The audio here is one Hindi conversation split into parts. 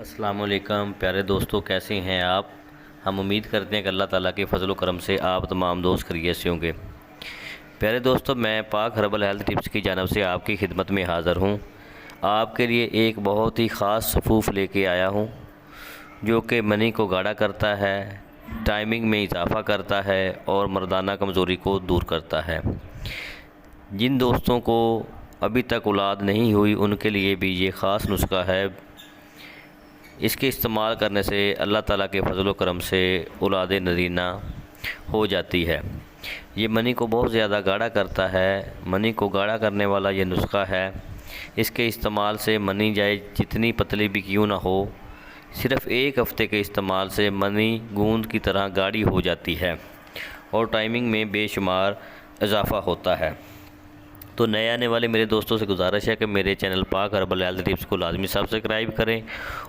अस्सलामुअलैकुम प्यारे दोस्तों, कैसे हैं आप। हम उम्मीद करते हैं कि अल्लाह ताला के फजल करम से आप तमाम दोस्त खैरियत से होंगे। प्यारे दोस्तों, मैं पाक हर्बल हेल्थ टिप्स की जानब से आपकी खिदमत में हाज़िर हूँ। आपके लिए एक बहुत ही ख़ास सफ़ूफ़ लेके आया हूँ जो कि मनी को गाढ़ा करता है, टाइमिंग में इजाफ़ा करता है और मर्दाना कमज़ोरी को दूर करता है। जिन दोस्तों को अभी तक औलाद नहीं हुई उनके लिए भी ये ख़ास नुस्खा है। इसके इस्तेमाल करने से अल्लाह ताला के फजल करम से औलाद नरीना हो जाती है। ये मनी को बहुत ज़्यादा गाढ़ा करता है। मनी को गाढ़ा करने वाला ये नुस्खा है। इसके इस्तेमाल से मनी चाहे जितनी पतली भी क्यों ना हो, सिर्फ़ एक हफ़्ते के इस्तेमाल से मनी गूंद की तरह गाढ़ी हो जाती है और टाइमिंग में बेशुमार इजाफ़ा होता है। तो नए आने वाले मेरे दोस्तों से गुजारिश है कि मेरे चैनल पाक हर्बल हेल्थ टिप्स को लाजमी सब्सक्राइब करें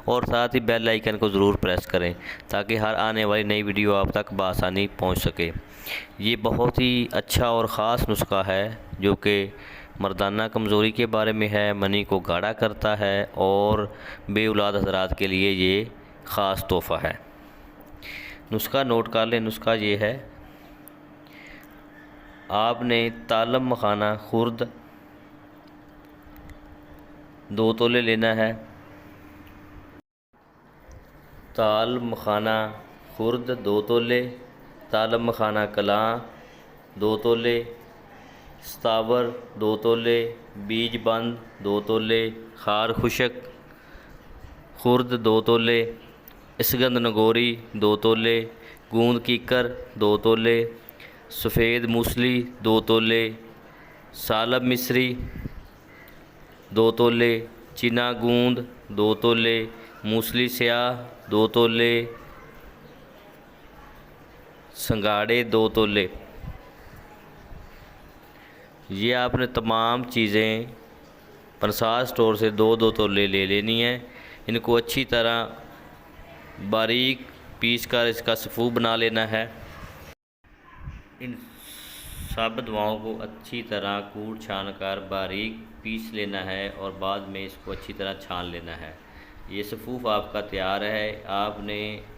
और साथ ही बेल आइकन को ज़रूर प्रेस करें ताकि हर आने वाली नई वीडियो आप तक बआसानी पहुंच सके। ये बहुत ही अच्छा और ख़ास नुस्खा है जो कि मर्दाना कमज़ोरी के बारे में है, मनी को गाढ़ा करता है और बेऔलाद हज़रात के लिए ये ख़ास तोहफ़ा है। नुस्खा नोट कर लें। नुस्खा ये है, आपने तालम मखाना खुर्द 2 तोले लेना है। ताल मखाना खुर्द 2 तोले, तालम मखाना कलां 2 तोले, सतावर 2 तोले, बीज बंद 2 तोले, खार खुशक खुर्द 2 तोले, इसगंद नगोरी 2 तोले, गूंद कीकर 2 तोले, सफ़ेद मूसली 2 तोले, सालब मिस्री 2 तोले, चिना गूंद 2 तोले, मूसली स्याह 2 तोले, संगाड़े 2 तोले। ये आपने तमाम चीज़ें पंसार स्टोर से 2-2 तोले ले लेनी है। इनको अच्छी तरह बारीक पीस कर इसका सफ़ूफ बना लेना है। इन सब दवाओं को अच्छी तरह कूट छान कर बारीक पीस लेना है और बाद में इसको अच्छी तरह छान लेना है। ये सफ़ूफ आपका तैयार है। आपने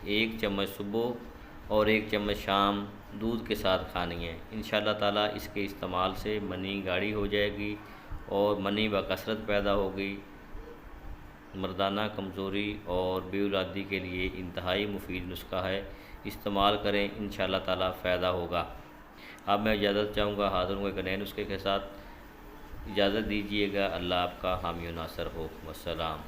1 चम्मच सुबह और 1 चम्मच शाम दूध के साथ खानी है। इंशाअल्लाह ताला इसके इस्तेमाल से मनी गाढ़ी हो जाएगी और मनी बकसरत पैदा होगी। मर्दाना कमज़ोरी और बेऔलादी के लिए इंतहाई मुफीद नुस्खा है। इस्तेमाल करें, इंशाअल्लाह ताला फ़ायदा होगा। अब मैं इजाज़त चाहूँगा, हाज़िर हूँ एक नए नुस्खे के साथ। इजाज़त दीजिएगा। अल्लाह आपका हामी व नासर हो। वस्सलाम।